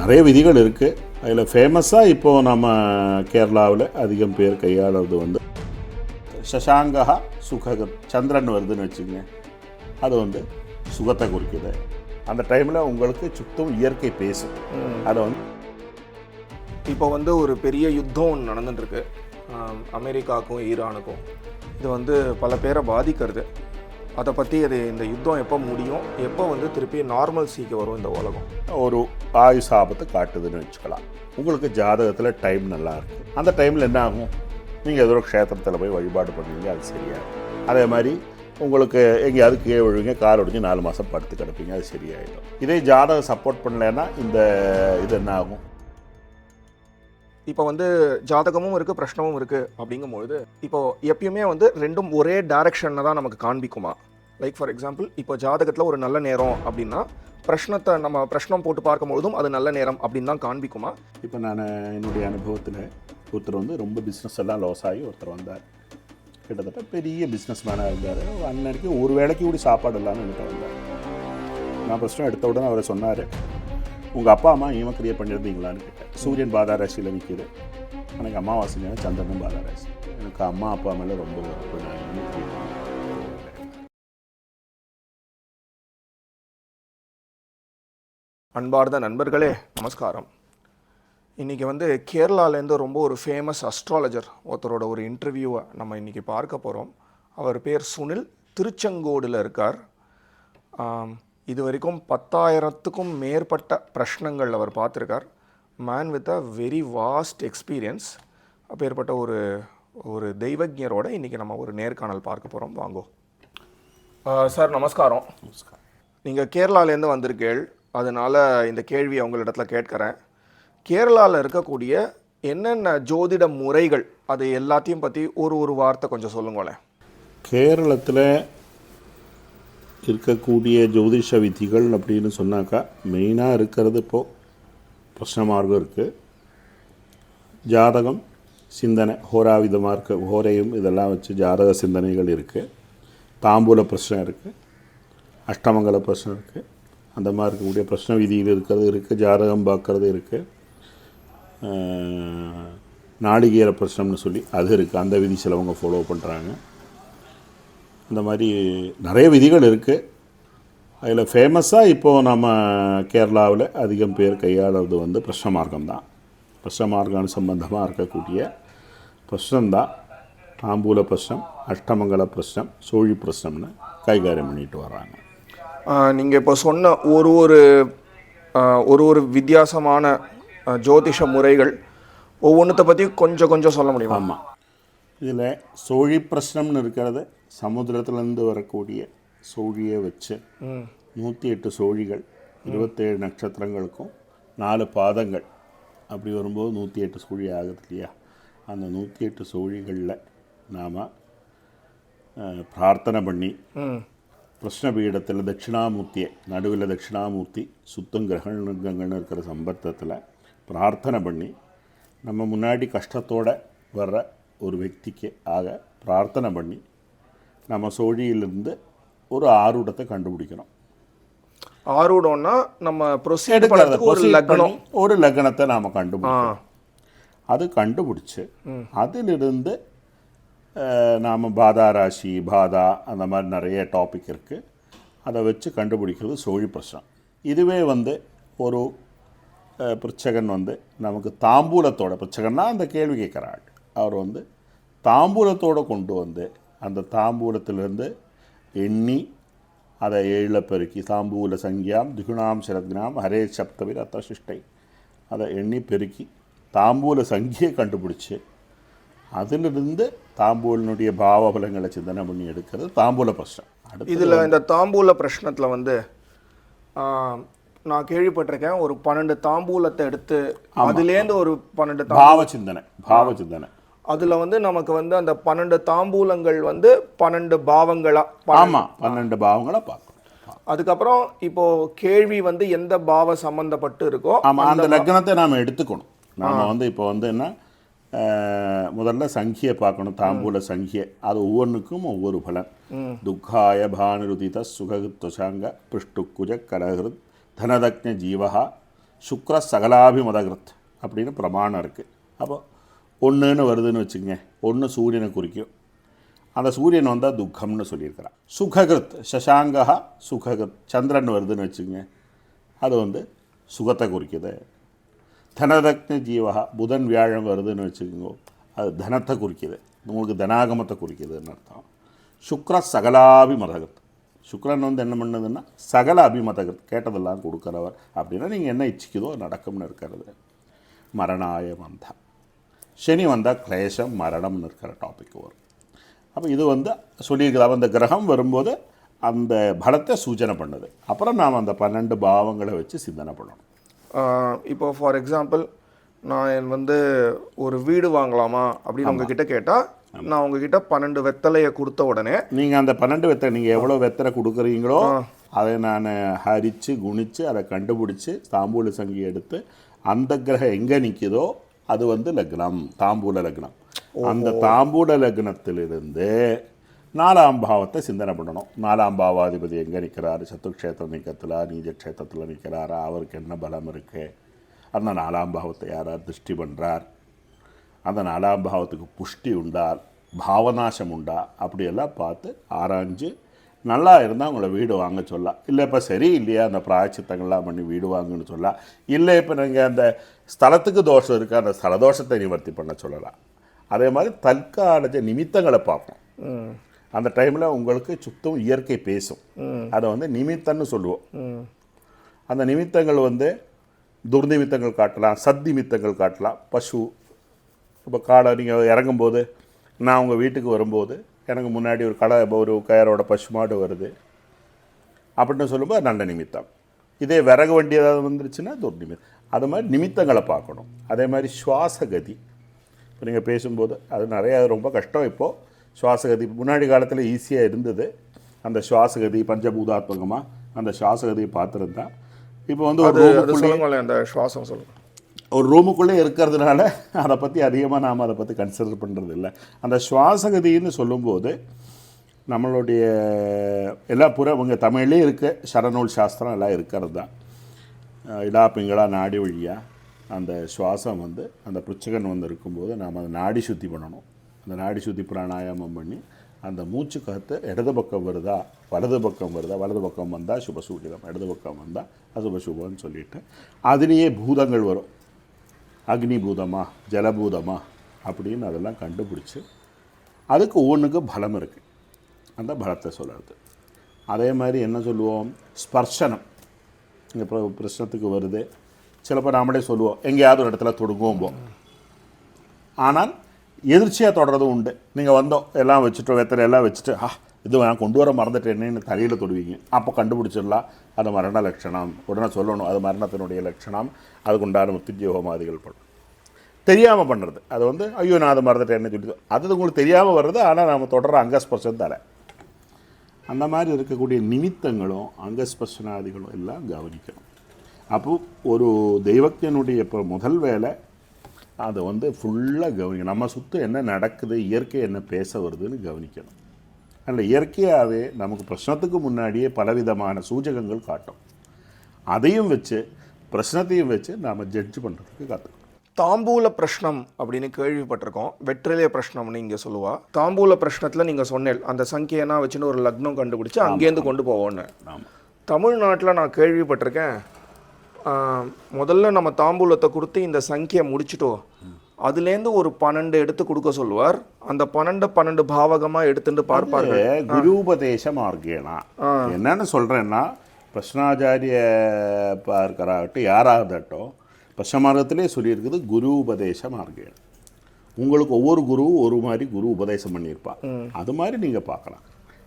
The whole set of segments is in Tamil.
நிறைய விதிகள் இருக்குது. அதில் ஃபேமஸாக இப்போது நம்ம கேரளாவில் அதிகம் பேர் கையாளுறது வந்து சசாங்கா சுககத், சந்திரன் வருதுன்னு வச்சுக்கோங்க, அது வந்து சுகத்தை குறிக்குது. அந்த டைமில் உங்களுக்கு சுத்தம் இயற்கை பேசும். அதை வந்து இப்போ வந்து ஒரு பெரிய யுத்தம் நடந்துட்டுருக்கு அமெரிக்காவுக்கும் ஈரானுக்கும். இது வந்து பல பேரை பாதிக்கிறது. அதை பற்றி இந்த யுத்தம் எப்போ முடியும், எப்போ வந்து திருப்பி நார்மல்சிக்கு வரும் இந்த உலகம்? ஒரு ஆயுச ஆபத்தை காட்டுதுன்னு வச்சுக்கலாம். உங்களுக்கு ஜாதகத்தில் டைம் நல்லா இருக்குது. அந்த டைமில் என்ன ஆகும், நீங்கள் ஏதோ ஒரு க்ஷேத்திரத்தில் போய் வழிபாடு பண்ணுவீங்க, அது சரியாகும். அதே மாதிரி உங்களுக்கு எங்கேயாவது கீழே விழுவீங்க, கால் ஒடிஞ்சு 4 மாதம் படுத்து கிடப்பீங்க, அது சரியாயிடும். இதே ஜாதகம் சப்போர்ட் பண்ணலைன்னா இது என்ன ஆகும்? இப்போ வந்து ஜாதகமும் இருக்குது, பிரஷ்னமும் இருக்குது. அப்படிங்கும்பொழுது இப்போ எப்பயுமே வந்து ரெண்டும் ஒரே டைரக்ஷனில் தான் நமக்கு காண்பிக்குமா? லைக் ஃபார் எக்ஸாம்பிள், இப்போ ஜாதகத்தில் ஒரு நல்ல நேரம் அப்படின்னா பிரஷ்னத்தை நம்ம பிரஷ்னம் போட்டு பார்க்கும்பொழுதும் அது நல்ல நேரம் அப்படின்னு தான் காண்பிக்குமா? இப்போ நான் என்னுடைய அனுபவத்தில் ஒருத்தர் வந்து ரொம்ப பிஸ்னஸ் எல்லாம் லாஸ் ஆகி ஒருத்தர் வந்தார். கிட்டத்தட்ட பெரிய பிஸ்னஸ் மேனாக இருந்தார். அன்னைக்கு ஒரு வேளைக்கு கூட சாப்பாடு இல்லாமல் என்கிட்ட வந்தார். நான் பிரச்சனை எடுத்த உடனே அவர் சொன்னார், உங்கள் அப்பா அம்மா ஈம கிரியேட் பண்ணியிருந்தீங்களான்னு கேட்டேன். சூரியன் பாதாராசியில் நிற்கிது, எனக்கு அம்மாவாசையான சந்திரனும் பாதாராசி. எனக்கு அம்மா அப்பா மேலே ரொம்ப வெறுப்பு. அன்பார்ந்த நண்பர்களே, நமஸ்காரம். இன்றைக்கி வந்து கேரளாலேருந்து ரொம்ப ஒரு ஃபேமஸ் அஸ்ட்ராலஜர் ஒருத்தரோட ஒரு இன்டர்வியூவை நம்ம இன்றைக்கி பார்க்க போகிறோம். அவர் பேர் சுனில், திருச்செங்கோடில் இருக்கார். இது வரைக்கும் 10,000க்கும் மேற்பட்ட பிரஷ்னங்கள் அவர் பார்த்துருக்கார். Man with a very vast experience. அப்பேற்பட்ட ஒரு தெய்வஜரோட இன்றைக்கி நம்ம ஒரு நேர்காணல் பார்க்க போகிறோம். வாங்கோ சார். நமஸ்காரம். நமஸ்காரம். நீங்கள் கேரளாலேருந்து வந்திருக்கீள், அதனால் இந்த கேள்வியை உங்களிடத்துல கேட்குறேன். கேரளாவில் இருக்கக்கூடிய என்னென்ன ஜோதிட முறைகள், அது எல்லாத்தையும் பற்றி ஒரு வார்த்தை கொஞ்சம் சொல்லுங்களேன். கேரளத்தில் இருக்கக்கூடிய ஜோதிஷ விதிகள் அப்படின்னு சொன்னாக்கா மெயினாக இருக்கிறது இப்போது பிரஷ்ன மார்க்கம் இருக்குது, ஜாதகம் சிந்தனை ஹோராவிதமாக இருக்குது, ஹோரையும் இதெல்லாம் வச்சு ஜாதக சிந்தனைகள் இருக்குது, தாம்பூல பிரச்சனை இருக்குது, அஷ்டமங்கல பிரச்சனை இருக்குது, அந்த மாதிரி இருக்கக்கூடிய பிரச்சனை விதியில் இருக்கிறது இருக்குது, ஜாதகம் பார்க்குறது இருக்குது, நாளிகேர பிரச்சனைன்னு சொல்லி அது இருக்குது. அந்த விதி சிலவங்க ஃபாலோ பண்ணுறாங்க. இந்த மாதிரி நிறைய விதிகள் இருக்குது. அதில் ஃபேமஸாக இப்போது நம்ம கேரளாவில் அதிகம் பேர் கையாளுறது வந்து பிரஷ்ன மார்க்கம் தான். பிரஷ்ன மார்க்கம் சம்பந்தமாக இருக்கக்கூடிய பிரஷ்னம்தான் தாம்பூல பிரஷ்னம், அஷ்டமங்கல பிரஷ்னம், சோழி பிரஷ்னம்னு கைகாரியம் பண்ணிட்டு வர்றாங்க. நீங்கள் இப்போ சொன்ன ஒரு வித்தியாசமான ஜோதிஷ முறைகள் ஒவ்வொன்றத்தை பற்றி கொஞ்சம் சொல்ல முடியுமா? ஆமாம். இதில் சோழி பிரஷ்னம்னு இருக்கிறது சமுத்திரத்துலேருந்து வரக்கூடிய சோழியை வச்சு 108 சோழிகள், 27 நட்சத்திரங்களுக்கும் 4 பாதங்கள், அப்படி வரும்போது 108 சோழி ஆகுது இல்லையா? அந்த 108 சோழிகளில் நாம் பிரார்த்தனை பண்ணி பிரஷ்னபீடத்தில் தட்சிணாமூர்த்தியை நடுவில் தட்சிணாமூர்த்தி சுத்தம் கிரகங்கள்னு இருக்கிற சம்பந்தத்தில் பிரார்த்தனை பண்ணி நம்ம முன்னாடி கஷ்டத்தோடு வர்ற ஒரு వ్యక్తిக்கு ஆக பிரார்த்தனை பண்ணி நம்ம சோழியிலிருந்து ஒரு ஆரூடத்தை கண்டுபிடிக்கணும். ஆரூடம்னா நம்ம ப்ரொசீட் பண்ணுறதுக்கு ஒரு லக்னத்தை நாம் கண்டுபிடிக்கணும். அது கண்டுபிடிச்சி அதிலிருந்து நாம் பாதாராசி, பாதா, அந்த மாதிரி நிறைய டாபிக் இருக்குது. அதை வச்சு கண்டுபிடிக்கிறது சோழி பிரச்சனை. இதுவே வந்து ஒரு பிரிச்சகன் வந்து நமக்கு தாம்பூலத்தோட, பிரிச்சகன்னா அந்த கேள்வி கேட்குறாள், அவர் வந்து தாம்பூலத்தோடு கொண்டு வந்து அந்த தாம்பூலத்திலேருந்து எண்ணி அதை 7 பெருக்கி தாம்பூல சங்கியாம் திகுணாம் சரத்னாம் ஹரே சப்தவிர் அத்தசிஷ்டை, அதை எண்ணி பெருக்கி தாம்பூல சங்கியை கண்டுபிடிச்சி அதிலிருந்து தாம்பூலனுடைய பாவபலங்களை சிந்தனை பண்ணி எடுக்கிறது தாம்பூல பிரஷ்னம். இதில் இந்த தாம்பூல பிரஷ்னத்தில் வந்து நான் கேள்விப்பட்டிருக்கேன், ஒரு 12 தாம்பூலத்தை எடுத்து அதுலேருந்து ஒரு 12 பாவ சிந்தனை அதில் வந்து நமக்கு வந்து அந்த 12 தாம்பூலங்கள் வந்து 12 பாவங்களா, 12 பாவங்களா பார்க்கணும். அதுக்கப்புறம் இப்போ கேள்வி வந்து எந்த பாவ சம்பந்தப்பட்டு இருக்கோ அந்த லக்னத்தை நாம் எடுத்துக்கணும். நாம் வந்து இப்போ வந்து என்ன, முதல்ல சங்கியை பார்க்கணும், தாம்பூல சங்கியை. அது ஒவ்வொன்றுக்கும் ஒவ்வொரு பலன். துக்காய பானுருதித சுககுத்வசாங்க பிருஷ்டுக்குஜ கலகிருத் தனதக்ஞ ஜீவா சுக்ர சகலாபிமதகிருத் அப்படின்னு பிரமாணம் இருக்குது. அப்போ ஒன்றுன்னு வருதுன்னு வச்சுங்க, ஒன்று சூரியனை குறிக்கும். அந்த சூரியன் வந்தால் துக்கம்னு சொல்லியிருக்கிறான். சுககிருத் சசாங்கா சுககிருத் சந்திரன் வருதுன்னு வச்சுங்க, அது வந்து சுகத்தை குறிக்குது. தனதக்னி ஜீவகா புதன் வியாழம் வருதுன்னு வச்சுக்கோங்க, அது தனத்தை குறிக்குது, உங்களுக்கு தனாகமத்தை குறிக்குதுன்னு அர்த்தம். சுக்ர சகலாபிமதகத், சுக்ரன் வந்து என்ன பண்ணுதுன்னா சகல அபிமதகத், கேட்டதெல்லாம் கொடுக்குறவர் அப்படின்னா நீங்கள் என்ன இச்சிக்குதோ நடக்கும்னு இருக்கிறது. மரணாய வந்தா சனி வந்தால் கிளேசம் மரணம்னு இருக்கிற டாபிக் வரும். அப்போ இது வந்து சொல்லியிருக்கிறது, அந்த கிரகம் வரும்போது அந்த பலத்தை சூச்சனை பண்ணுது. அப்புறம் நாம் அந்த 12 பாவங்களை வச்சு சிந்தனை பண்ணணும். இப்போ ஃபார் எக்ஸாம்பிள் நான் வந்து ஒரு வீடு வாங்கலாமா அப்படின்னு உங்ககிட்ட கேட்டால், நான் உங்ககிட்ட 12 வெத்தலையை கொடுத்த உடனே நீங்கள் அந்த 12 வெத்தலை நீங்கள் எவ்வளோ வெத்தலை கொடுக்குறீங்களோ அதை நான் ஹரித்து குணித்து அதை கண்டுபிடிச்சி தாம்பூல சங்கி எடுத்து அந்த கிரகம் எங்கே நிற்குதோ அது வந்து லக்னம், தாம்பூல லக்னம். அந்த தாம்பூல லக்னத்திலிருந்து 4ஆம் பாவத்தை சிந்தனை பண்ணணும். 4ஆம் பாவாதிபதி எங்கே நிற்கிறாரு, சத்துக்ஷேத்திர நீக்கத்தில் நீஜக்ஷேத்திரத்தில் நிற்கிறாரா, அவருக்கு என்ன பலம் இருக்குது, அந்த 4ஆம் பாவத்தை யாரார் திருஷ்டி பண்ணுறார், அந்த 4ஆம் பாவத்துக்கு புஷ்டி உண்டா, பாவநாசம் உண்டா, அப்படியெல்லாம் பார்த்து ஆராய்ஞ்சு நல்லா இருந்தால் உங்களை வீடு வாங்க சொல்லலாம். இல்லை இப்போ சரி இல்லையா அந்த பிராயச்சித்தங்கள்லாம் பண்ணி வீடு வாங்குன்னு சொல்லலாம். இல்லை இப்போ நீங்கள் அந்த ஸ்தலத்துக்கு தோஷம் இருக்குது, அந்த ஸ்தல தோஷத்தை நிவர்த்தி பண்ண சொல்லலாம். அதே மாதிரி தற்கால நிமித்தங்களை பார்ப்போம். அந்த டைமில் உங்களுக்கு சுத்தம் இயற்கை பேசும், அதை வந்து நிமித்தம்னு சொல்லுவோம். அந்த நிமித்தங்கள் வந்து துர்நிமித்தங்கள் காட்டலாம், சத்நிமித்தங்கள் காட்டலாம். பசு இப்போ காடை நீங்கள் இறங்கும்போது, நான் உங்கள் வீட்டுக்கு வரும்போது எனக்கு முன்னாடி ஒரு கயரோட பசு மாடு வருது அப்படின்னு சொல்லும்போது நல்ல நிமித்தம். இதே விறகு வண்டி ஏதாவது வந்துருச்சுன்னா துர்நிமித்தம். அது மாதிரி நிமித்தங்களை பார்க்கணும். அதே மாதிரி சுவாசகதி, இப்போ நீங்கள் பேசும்போது அது நிறையா ரொம்ப கஷ்டம். இப்போது சுவாசகதி முன்னாடி காலத்தில் ஈஸியாக இருந்தது. அந்த சுவாசகதி பஞ்சபூதாத்மகமாக அந்த சுவாசகதியை பார்த்துருந்தா இப்போ வந்து அந்த சுவாசம் சொல்லுங்கள், ஒரு ரூமுக்குள்ளே இருக்கிறதுனால அதை பற்றி அதிகமாக நாம் அதை பற்றி கன்சிடர் பண்ணுறது இல்லை. அந்த சுவாசகதின்னு சொல்லும்போது நம்மளுடைய எல்லா இவங்க தமிழ்லேயே இருக்க சரநூல் சாஸ்திரம் எல்லாம் இருக்கிறது தான். இடா பிங்களா நாடி வழியாக அந்த சுவாசம் வந்து அந்த புச்சகன் வந்து இருக்கும்போது நாம் அதை நாடி சுத்தி பண்ணணும். அந்த நாடி சுத்தி பிராணாயாமம் பண்ணி அந்த மூச்சு காற்று இடது பக்கம் வருதா வலது பக்கம் வருதா, வலது பக்கம் வந்தால் சுபசூகிதம், இடது பக்கம் வந்தால் அசுபசுபம்னு சொல்லிவிட்டு அதுலேயே பூதங்கள் வரும், அக்னி பூதமா ஜலபூதமா அப்படின்னு அதெல்லாம் கண்டுபிடிச்சி அதுக்கு ஒன்றுக்கு பலம் இருக்குது, அந்த பலத்தை சொல்கிறது. அதே மாதிரி என்ன சொல்லுவோம், ஸ்பர்ஷனம். இங்கே பிரச்சனத்துக்கு வருது, சிலப்போ நாமளே சொல்லுவோம் எங்கேயாவது ஒரு இடத்துல தொடுங்குவோம். ஆனால் எதிர்ச்சியாக தொடர்றதும் உண்டு. நீங்கள் வந்தோம் எல்லாம் வச்சுட்டோம், வெத்தலை எல்லாம் வச்சுட்டு இது நான் கொண்டு வர மறந்துட்டேன்னு தலையில் தொடுவீங்க. அப்போ கண்டுபிடிச்சிடலாம் அது மரண லட்சணம், உடனே சொல்லணும் அது மரணத்தினுடைய லட்சணம், அதுக்கு உண்டான மிருத்யுஞ்சயோகமாதிகள் பண்ணும். தெரியாமல் பண்ணுறது அது வந்து ஐயோ நான் அதை மறந்துட்டேன்னு சொல்லி அது உங்களுக்கு தெரியாமல் வர்றது. ஆனால் நம்ம தொடர்ற அங்கஸ்பர்ஷம் தர அந்த மாதிரி இருக்கக்கூடிய நிமித்தங்களும் அங்கஸ்பர்ஷனாதிகளும் எல்லாம் கவனிக்கணும். அப்போது ஒரு தெய்வத்தினுடைய இப்போ முதல் வேலை அதை வந்து ஃபுல்லாக கவனிக்கணும். நம்ம சுற்றி என்ன நடக்குது, இயற்கை என்ன பேச வருதுன்னு கவனிக்கணும். அதில் இயற்கையாகவே நமக்கு பிரச்சனத்துக்கு முன்னாடியே பலவிதமான சூச்சகங்கள் காட்டும். அதையும் வச்சு பிரச்சனத்தையும் வச்சு நாம் ஜட்ஜ் பண்ணுறதுக்கு கற்றுக்கணும். தாம்பூல பிரஷ்னம் அப்படின்னு கேள்விப்பட்டிருக்கோம், வெற்றிலைய பிரஷ்னம்னு இங்கே சொல்லுவா. தாம்பூல பிரஷ்னத்தில் நீங்கள் சொன்னேன் அந்த சங்கியனா வச்சுன்னு ஒரு லக்னம் கண்டுபிடிச்சி அங்கேருந்து கொண்டு போவோன்னு. தமிழ்நாட்டில் நான் கேள்விப்பட்டிருக்கேன், முதல்ல நம்ம தாம்பூலத்தை கொடுத்து இந்த சங்கியை முடிச்சிட்டோம், அதுலேருந்து ஒரு 12 எடுத்து கொடுக்க சொல்லுவார். அந்த 12 பாவகமாக எடுத்துட்டு பார்ப்பாரு. குருபதேச மார்க்கேனா என்னன்னு சொல்கிறேன்னா, பிரஷ்னாச்சாரிய பார்க்கறாகட்டும் யாராகட்டும் பிரஷ்ன மார்க்கத்திலே சொல்லியிருக்குது குரு உபதேச மார்க்கேனா. உங்களுக்கு ஒவ்வொரு குருவும் ஒரு மாதிரி குரு உபதேசம் பண்ணியிருப்பா. அது மாதிரி நீங்கள் பார்க்கலாம்.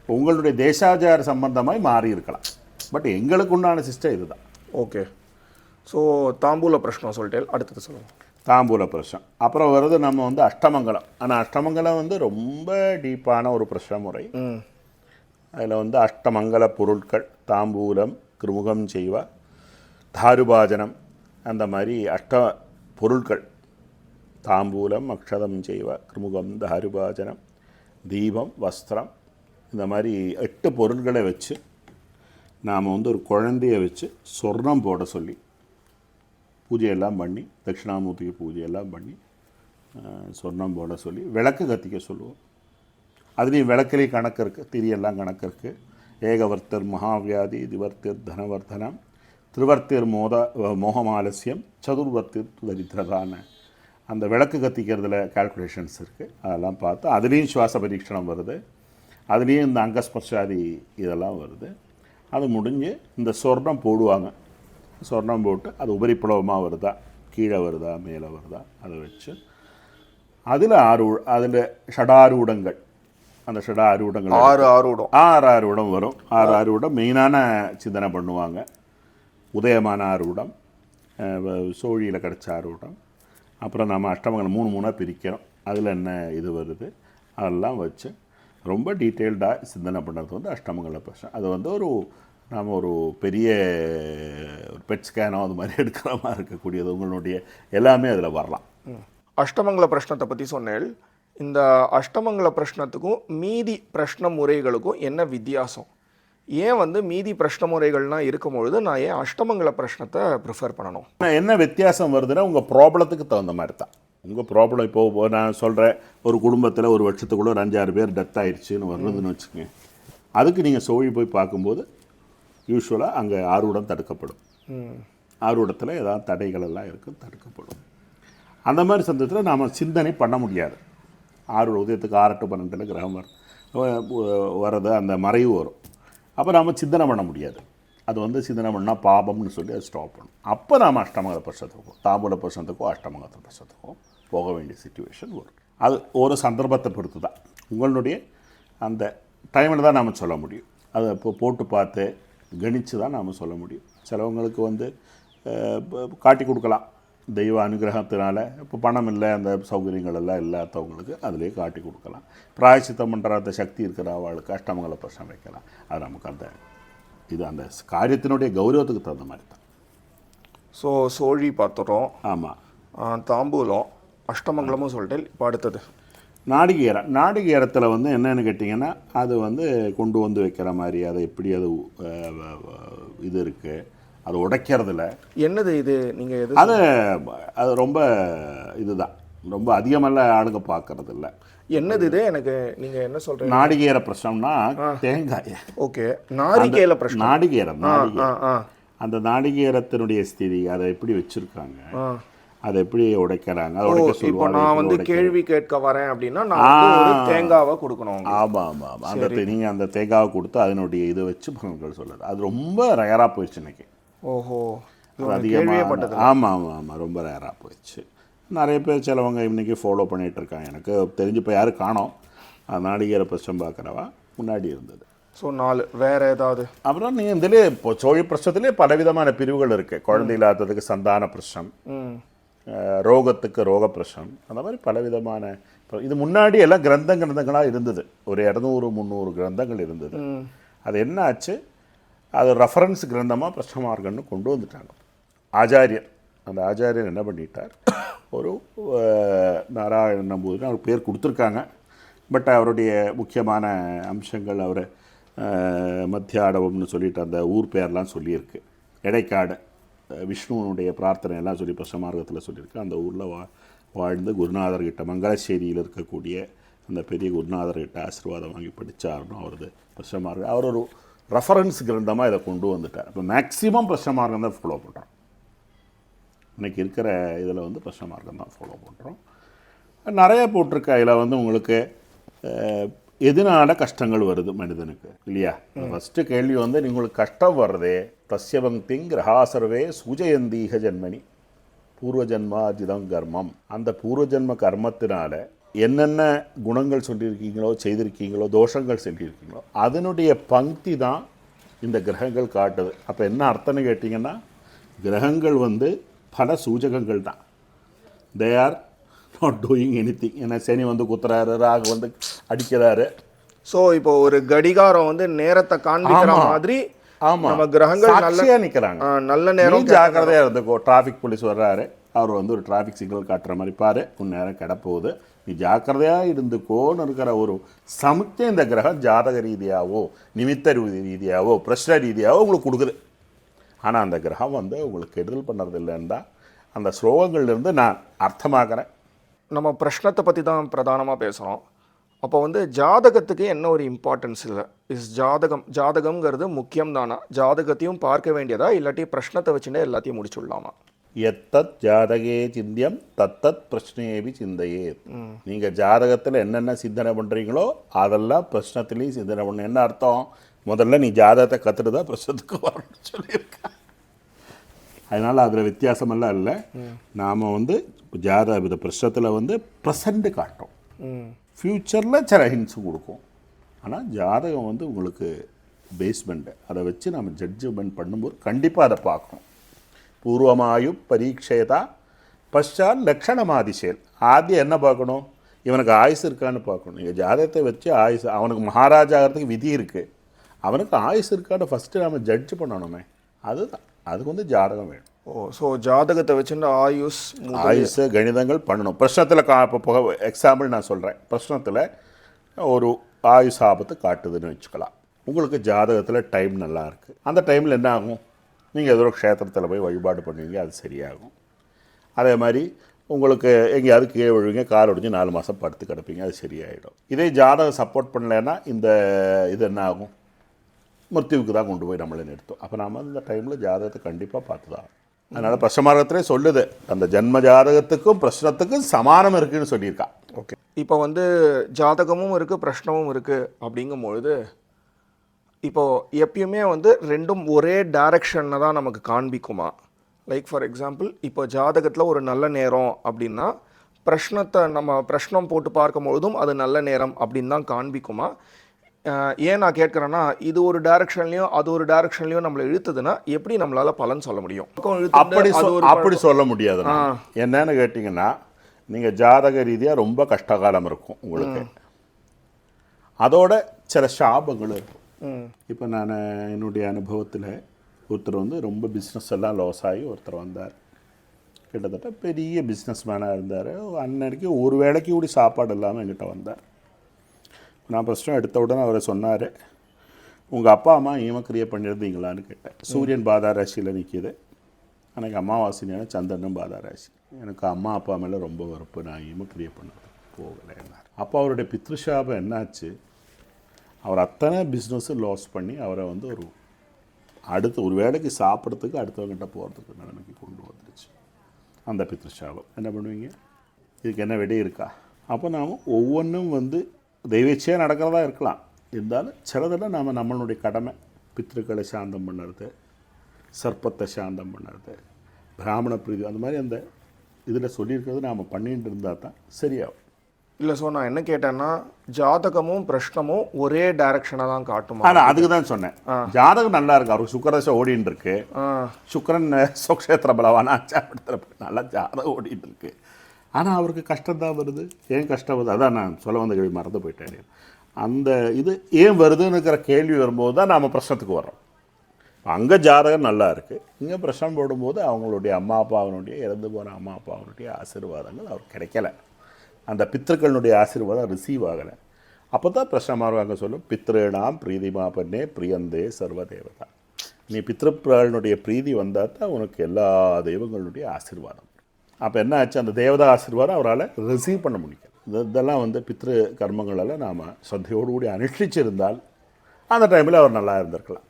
உங்களுடைய தேசாச்சார சம்பந்தமாய் மாறி இருக்கலாம். பட் எங்களுக்கு உண்டான சிஸ்டம் இதுதான். ஓகே, ஸோ தாம்பூல பிரஷ்னம் சொல்லிட்டேன், அடுத்தது சொல்லுங்கள். தாம்பூல பிரஷ்னம் அப்புறம் வருது நம்ம வந்து அஷ்டமங்கலம். ஆனால் அஷ்டமங்கலம் வந்து ரொம்ப டீப்பான ஒரு பிரஷ்ன முறை. அதில் வந்து அஷ்டமங்கல பொருட்கள் தாம்பூலம் கிருமுகம் செய்வ தாருபாஜனம் அந்த மாதிரி அஷ்ட பொருட்கள் தாம்பூலம் அக்ஷதம் செய்வ கிருமுகம் தாருபாஜனம் தீபம் வஸ்திரம் இந்த மாதிரி 8 பொருட்களை வச்சு நாம் வந்து ஒரு குழந்தைய வச்சு சொர்ணம் போட சொல்லி பூஜையெல்லாம் பண்ணி தட்சிணாமூர்த்திக்கு பூஜையெல்லாம் பண்ணி சொர்ணம் போட சொல்லி விளக்கு கத்திக்க சொல்லுவோம். அதுலேயும் விளக்கிலே கணக்கு இருக்குது, திரியெல்லாம் கணக்கு இருக்குது. ஏகவர்த்தர் மகாவியாதி, திவர்த்தர் தனவர்த்தனம், திருவர்த்தர் மோகமாலசியம், சதுர்வர்த்தர் தரித்திரதான அந்த விளக்கு கத்திக்கிறதுல கால்குலேஷன்ஸ் இருக்குது. அதெல்லாம் பார்த்து அதுலேயும் சுவாச பரீட்சணம் வருது, அதுலேயும் இந்த அங்கஸ்பர்ஷாதி இதெல்லாம் வருது. அது முடிஞ்சு இந்த சொர்ணம் போடுவாங்க. சொர்ணம் போட்டு அது உபரிப்புலவமாக வருதா, கீழே வருதா, மேலே வருதா, அதை வச்சு அதில் ஷடாரூடங்கள், அந்த ஷடாரூடங்கள் ஆறு வரும். ஆறு மெயினான சிந்தனை பண்ணுவாங்க. உதயமான ஆரூடம், சோழியில் கிடச்ச ஆரூடம், அப்புறம் நம்ம அஷ்டமங்கலம் 3 பிரிக்கிறோம். அதில் என்ன இது வருது அதெல்லாம் வச்சு ரொம்ப டீட்டெயில்டாக சிந்தனை பண்ணுறது வந்து அஷ்டமங்கல பிரச்சனை. அது வந்து நாம் ஒரு பெரிய ஒரு பெட் ஸ்கேனோ அது மாதிரி எடுக்கிற மாதிரி இருக்கக்கூடியது. உங்களுடைய எல்லாமே அதில் வரலாம். அஷ்டமங்கல பிரஷ்னத்தை பற்றி சொன்னேன். இந்த அஷ்டமங்கல பிரஷ்னத்துக்கும் மீதி பிரஷ்ன முறைகளுக்கும் என்ன வித்தியாசம்? ஏன் வந்து மீதி பிரஷ்ன முறைகள்லாம் இருக்கும்பொழுது நான் ஏன் அஷ்டமங்கல பிரஷ்னத்தை ப்ரிஃபர் பண்ணணும்? என்ன வித்தியாசம் வருதுன்னா உங்கள் ப்ராப்ளத்துக்கு தகுந்த மாதிரி தான். உங்கள் ப்ராப்ளம் இப்போது நான் சொல்கிறேன், ஒரு குடும்பத்தில் ஒரு வருஷத்துக்குள்ளே ஒரு 5-6 பேர் டெத் ஆயிடுச்சுன்னு வருதுன்னு வச்சுக்கோங்க. அதுக்கு நீங்கள் சோழி போய் பார்க்கும்போது யூஸ்வலாக அங்கே ஆர்வடம் தடுக்கப்படும். ஆர்வடத்தில் ஏதாவது தடைகள் எல்லாம் இருக்குது, தடுக்கப்படும். அந்த மாதிரி சந்தத்தில் நாம் சிந்தனை பண்ண முடியாது. 6 உதயத்துக்கு 6 to 12 கிரகம் வர்றது, அந்த மறைவு வரும். அப்போ நாம் சிந்தனை பண்ண முடியாது. அது வந்து சிந்தனை பண்ணால் பாபம்னு சொல்லி அது ஸ்டாப் பண்ணும். அப்போ நாம் அஷ்டமங்கல பிரசத்துக்கும் தாம்பூல பிரசனத்துக்கும் அஷ்டமங்கல பிரசத்துக்கும் போக வேண்டிய சிச்சுவேஷன் வரும். அது ஒரு சந்தர்ப்பத்தை பொறுத்து தான். உங்களுடைய அந்த டைமில் தான் நாம் சொல்ல முடியும். அதை இப்போ போட்டு பார்த்து கணித்து தான் நாம் சொல்ல முடியும். சிலவங்களுக்கு வந்து காட்டி கொடுக்கலாம் தெய்வ அனுகிரகத்தினால. இப்போ பணம் இல்லை, அந்த சௌகரியங்கள் எல்லாம் இல்லாதவங்களுக்கு அதிலே காட்டி கொடுக்கலாம். பிராயச்சித்தம் பண்ணுற அந்த சக்தி இருக்கிற அவளுக்கு அஷ்டமங்கல பிரசனம் வைக்கலாம். அது நமக்கு அந்த இது அந்த காரியத்தினுடைய கௌரவத்துக்கு தகுந்த மாதிரி தான். ஸோ சோழி பார்த்துறோம். ஆமாம். தாம்பூலம், அஷ்டமங்கலமும் சொல்லிட்டு இப்போ அடுத்தது நாடிகேரம். நாடிகேரத்தில் வந்து என்னென்னு கேட்டிங்கன்னா, அது வந்து கொண்டு வந்து வைக்கிற மாதிரி அதை எப்படி அது இது இருக்குது, அது உடைக்கிறதுல என்னது இது நீங்கள் எது அது ரொம்ப இதுதான், ரொம்ப அதிகமெல்லாம் ஆளுங்க பார்க்கறது இல்லை. என்னது இது எனக்கு நீங்கள் என்ன சொல்கிறீங்க? நாடிகேர பிரச்சனைனா தேங்காய். ஓகே, நாரிகேல பிரச்சனை. நாடிகேரம் அந்த நாடிகேரத்தினுடைய ஸ்திதி அதை எப்படி வச்சுருக்காங்க, அதை எப்படி உடைக்கிறாங்க, அதை உடைக்க இப்போ நான் வந்து கேள்வி கேட்க வரேன் அப்படின்னா நான் தேங்காவை கொடுக்கணும். ஆமாம் ஆமாம் ஆமாம். அந்த நீங்கள் அந்த தேங்காவை கொடுத்து அதனுடைய இதை வச்சு பலன்கள் சொல்லுது. அது ரொம்ப ரேராக போயிடுச்சு இன்னைக்கு. ஓஹோ, அதிகமாக. ஆமாம் ஆமாம் ஆமாம், ரொம்ப ரேராக போயிடுச்சு. நிறைய பேர் சிலவங்க இன்றைக்கி ஃபாலோ பண்ணிகிட்ருக்காங்க. எனக்கு தெரிஞ்சு இப்போ யாரும் காணோம். நாடிகேர பிரச்சனை பார்க்குறவா முன்னாடி இருந்தது. ஸோ 4 வேறு ஏதாவது? அப்புறம் நீங்கள் இதிலே இப்போ சோழி பிரச்சனத்திலே பலவிதமான பிரிவுகள் இருக்குது. குழந்தை இல்லாததுக்கு சந்தான பிரச்சனம், ரோகத்துக்கு ரோக பிரச்சனம், அந்த மாதிரி பலவிதமான. இது முன்னாடி எல்லாம் கிரந்தங்களாக இருந்தது. ஒரு 200-300 கிரந்தங்கள் இருந்தது. அது என்ன ஆச்சு, அது ரெஃபரன்ஸ் கிரந்தமாக பிரச்சமார்கன்னு கொண்டு வந்துட்டாங்க. ஆச்சாரியர், அந்த ஆச்சாரியர் என்ன பண்ணிட்டார், ஒரு நாராயண நம்பூதிரின்னு அவர் பேர் கொடுத்துருக்காங்க. பட் அவருடைய முக்கியமான அம்சங்கள் அவர் மத்தியாடவம்னு சொல்லிட்டு அந்த ஊர் பேர்லாம் சொல்லியிருக்கு. எடைக்காடு விஷ்ணுவனுடைய பிரார்த்தனை எல்லாம் சொல்லி பிரசமார்க்கத்தில் சொல்லியிருக்கு. அந்த ஊரில் வாழ்ந்து குருநாதர்கிட்ட மங்களச்சேரியில் இருக்கக்கூடிய அந்த பெரிய குருநாதர்கிட்ட ஆசீர்வாதம் வாங்கி படித்தாருன்னு அவரது பிரசமார்க்கம். அவர் ஒரு ரெஃபரன்ஸ் கிரந்தமாக இதை கொண்டு வந்துட்டார். இப்போ மேக்ஸிமம் பிரசமார்க்கம் தான் ஃபாலோ பண்ணுறோம். இன்றைக்கி இருக்கிற இதில் வந்து பிரசமார்க்கம் தான் ஃபாலோ பண்ணுறோம். நிறைய போட்டிருக்கு. அதில் வந்து உங்களுக்கு எதனால கஷ்டங்கள் வருது மனிதனுக்கு இல்லையா? ஃபஸ்ட்டு கேள்வி வந்து உங்களுக்கு கஷ்டம் வர்றதே தஸ்யவந்தி கிரகாசர்வே சூஜயந்தீக ஜென்மனி பூர்வஜன்மார்ஜிதம் கர்மம். அந்த பூர்வஜன்ம கர்மத்தினால என்னென்ன குணங்கள் சொல்லியிருக்கீங்களோ, செய்திருக்கீங்களோ, தோஷங்கள் சொல்லியிருக்கீங்களோ, அதனுடைய பங்க்தி தான் இந்த கிரகங்கள் காட்டுது. அப்போ என்ன அர்த்தம்னு கேட்டிங்கன்னா, கிரகங்கள் வந்து பல சூஜகங்கள் தான். They are not doing anything. ஏன்னா சனி வந்து குத்துறாரு, ராகு வந்து அடிக்கிறாரு. ஸோ இப்போ ஒரு கடிகாரம் வந்து நேரத்தை காண்பிக்கிற மாதிரி நம்ம கிரகங்கள் நல்ல நிற்கிறாங்க. நல்ல நேரம் ஜாக்கிரதையாக இருந்துக்கோ. டிராஃபிக் போலீஸ் வர்றாரு, அவர் வந்து ஒரு டிராஃபிக் சிக்னல் காட்டுற மாதிரி பாரு, உன் நேரம் கிடப்போகுது, நீ ஜாக்கிரதையாக இருந்துக்கோன்னு இருக்கிற ஒரு சமுச்சை இந்த கிரகம் ஜாதக ரீதியாகவோ நிமித்த ரீதியாகவோ பிரஷ்ன ரீதியாகவோ உங்களுக்கு கொடுக்குது. ஆனால் அந்த கிரகம் வந்து உங்களுக்கு கெடுதல் பண்ணுறது இல்லைன்னு தான் அந்த ஸ்லோகங்கள்லேருந்து நான் அர்த்தமாக்குறேன். நம்ம பிரஷ்னத்தை பற்றி தான் பிரதானமாக பேசுகிறோம். அப்போ வந்து ஜாதகத்துக்கு என்ன ஒரு இம்பார்ட்டன்ஸ் இல்லை? ஜாதகம்ங்கிறது முக்கியம் தானா? ஜாதகத்தையும் பார்க்க வேண்டியதா, இல்லாட்டி பிரஷ்னத்தை வச்சுட்டே எல்லாத்தையும் முடிச்சுடலாமா? எத்தத் ஜாதகே சிந்தியம் தத்தத் பிரஷ்னேபி சிந்தையே. நீங்கள் ஜாதகத்தில் என்னென்ன சிந்தனை பண்ணுறீங்களோ அதெல்லாம் பிரஷ்னத்துலேயும் சிந்தனை பண்ண. என்ன அர்த்தம்? முதல்ல நீ ஜாதகத்தை கற்றுட்டு தான் பிரஷ்னத்துக்கு வரணும்னு சொல்லியிருக்கேன். அதனால் அதில் வித்தியாசமெல்லாம் இல்லை. நாம் வந்து இந்த பிரஷ்னத்தில் வந்து ப்ரெசண்ட்டு காட்டும், ஃப்யூச்சரில் சில ஹிண்ட்ஸு கொடுக்கும். ஆனால் ஜாதகம் வந்து உங்களுக்கு பேஸ்மெண்ட்டு, அதை வச்சு நம்ம ஜட்ஜ்மெண்ட் பண்ணும்போது கண்டிப்பாக அதை பார்க்கணும். பூர்வமாயு பரீட்சைதா பஷாத் லக்ஷணமாதிசேல். ஆദ്യം என்ன பார்க்கணும்? இவனுக்கு ஆயுசு இருக்கான்னு பார்க்கணும். நீங்கள் ஜாதகத்தை வச்சு ஆயுசு, அவனுக்கு மகாராஜா ஆகிறதுக்கு விதி இருக்குது, அவனுக்கு ஆயுசு இருக்கான்னு ஃபஸ்ட்டு நம்ம ஜட்ஜ் பண்ணணுமே. அதுதான், அதுக்கு வந்து ஜாதகம் வேணும். ஸோ ஜாதகத்தை வச்சுட்டு ஆயுசு கணிதங்கள் பண்ணணும். பிரശ്னத்தில் இப்போ எக்ஸாம்பிள் நான் சொல்கிறேன். பிரശ്னத்தில் ஒரு ஆயுசு ஆபத்து காட்டுதுன்னு வச்சுக்கலாம். உங்களுக்கு ஜாதகத்தில் டைம் நல்லா இருக்குது. அந்த டைமில் என்ன ஆகும்? நீங்கள் ஏதோ க்ஷேத்திரத்தில் போய் வழிபாடு பண்ணுவீங்க, அது சரியாகும். அதே மாதிரி உங்களுக்கு எங்கேயாவது கீழே விழுவீங்க, கால் ஒடிஞ்சு 4 மாதம் படுத்து கிடப்பீங்க, அது சரியாயிடும். இதே ஜாதகம் சப்போர்ட் பண்ணலைன்னா இது என்ன ஆகும்? மிருத்யுவுக்கு தான் கொண்டு போய் நம்மளை நிறுத்தும். அப்போ நாம் இந்த டைமில் ஜாதகத்தை கண்டிப்பாக பார்த்து தான். அதனால் பிரஷ்னமார்க்கத்திலே சொல்லுது, அந்த ஜன்ம ஜாதகத்துக்கும் பிரஷ்னத்துக்கும் சமானம் இருக்குதுன்னு சொல்லியிருக்கா. ஓகே, இப்போ வந்து ஜாதகமும் இருக்குது பிரஷ்னமும் இருக்குது அப்படிங்கும்பொழுது, இப்போது எப்பயுமே வந்து ரெண்டும் ஒரே டைரக்ஷனில் தான் நமக்கு காண்பிக்குமா? லைக் ஃபார் எக்ஸாம்பிள், இப்போ ஜாதகத்தில் ஒரு நல்ல நேரம் அப்படின்னா பிரஷ்னத்தை நம்ம பிரஷ்னம் போட்டு பார்க்கும்பொழுதும் அது நல்ல நேரம் அப்படின்னு தான் காண்பிக்குமா? ஏன் நான் கேட்குறேன்னா, இது ஒரு டைரக்ஷன்லையும் அது ஒரு டைரக்ஷன்லையும் நம்மளை இழுத்துதுன்னா எப்படி நம்மளால் பலன் சொல்ல முடியும்? அப்படி சொல்ல முடியாது. என்னன்னு கேட்டிங்கன்னா, நீங்கள் ஜாதக ரீதியாக ரொம்ப கஷ்டகாலம் இருக்கும் உங்களுக்கு, அதோட சில சாபங்கள் இருக்கும். இப்போ நான் என்னுடைய அனுபவத்தில் ஒருத்தர் வந்து ரொம்ப பிஸ்னஸ் எல்லாம் லாஸ் ஆகி ஒருத்தர் வந்தார். கிட்டத்தட்ட பெரிய பிஸ்னஸ் மேனாக இருந்தார். அன்னைக்கு ஒரு வேளைக்கு கூடி சாப்பாடு இல்லாமல் என்கிட்ட வந்தார். நான் ஃபஸ்ட்டு எடுத்த உடனே அவரை சொன்னார், உங்கள் அப்பா அம்மா ஈமக்கிரியை பண்ணியிருந்தீங்களான்னு கேட்டேன். சூரியன் பாதாராசியில் நிற்கிது, எனக்கு அமாவாசையான சந்திரனும் பாதாராசி. எனக்கு அம்மா அப்பா மேலே ரொம்ப வெறுப்பு, நான் ஈமக்கிரியை பண்ணது போகலைன்னார். அப்போ அவருடைய பித்ருஷாபம் என்னாச்சு? அவர் அத்தனை பிஸ்னஸும் லாஸ் பண்ணி அவரை வந்து ஒரு வேளைக்கு சாப்பிட்றதுக்கு அடுத்தவங்கிட்ட போகிறதுக்கு நிலைமைக்கு கொண்டு வந்துடுச்சு அந்த பித்ருஷாபம். என்ன பண்ணுவீங்க? இதுக்கு என்ன வெடி இருக்கா? அப்போ நாம் ஒவ்வொன்றும் வந்து தெய்வேச்சையாக நடக்கிறதா இருக்கலாம், இருந்தாலும் சிலதில் நாம் நம்மளுடைய கடமை, பித்ருக்களை சாந்தம் பண்ணுறது, சர்ப்பத்தை சாந்தம் பண்ணுறது, பிராமண பிரீதி, அந்த மாதிரி அந்த இதில் சொல்லியிருக்கிறது நாம் பண்ணிட்டு இருந்தால் தான் சரியாகும். இல்லை, ஸோ நான் என்ன கேட்டேன்னா, ஜாதகமும் பிரஷ்னமும் ஒரே டைரக்ஷனாக தான் காட்டுமா? ஆனால் அதுக்கு தான் சொன்னேன், ஜாதகம் நல்லா இருக்கு, அவருக்கு சுக்கரதசை ஓடின்னு இருக்கு, சுக்கரன் சொக்ஷேத்திர பலவானாச்சா நல்லா ஜாதகம் ஓடிட்டு இருக்கு, ஆனால் அவருக்கு கஷ்டம் தான் வருது. ஏன் கஷ்டம் வருது? அதான் நான் சொல்ல வந்த கேள்வி மறந்து போயிட்டேன். அந்த இது ஏன் வருதுன்னுக்கிற கேள்வி வரும்போது தான் நாம் பிரச்சனத்துக்கு வர்றோம். அங்கே ஜாதகம் நல்லா இருக்குது, இங்கே பிரச்சனை போடும்போது அவங்களுடைய அம்மா அப்பாவினுடைய இறந்து போன அம்மா அப்பாவினுடைய ஆசீர்வாதங்கள் அவருக்கு கிடைக்கல, அந்த பித்திருக்களுடைய ஆசீர்வாதம் ரிசீவ் ஆகலை. அப்போ தான் பிரச்சனை சொல்லும், பித்ருணாம் பிரீதிமா பண்ணே பிரியந்தே சர்வ தேவதா. நீ பித்ருக்களுடைய பிரீதி வந்தால் தான் உனக்கு எல்லா தெய்வங்களுடைய ஆசீர்வாதம். அப்போ என்ன ஆச்சு? அந்த தேவதா ஆசீர்வாதம் அவரால் ரிசீவ் பண்ண முடியும். இதெல்லாம் வந்து பித்ரு கர்மங்களெல்லாம் நாம் சந்தையோடு கூடி அனுஷ்டிச்சிருந்தால் அந்த டைமில் அவர் நல்லா இருந்திருக்கலாம்.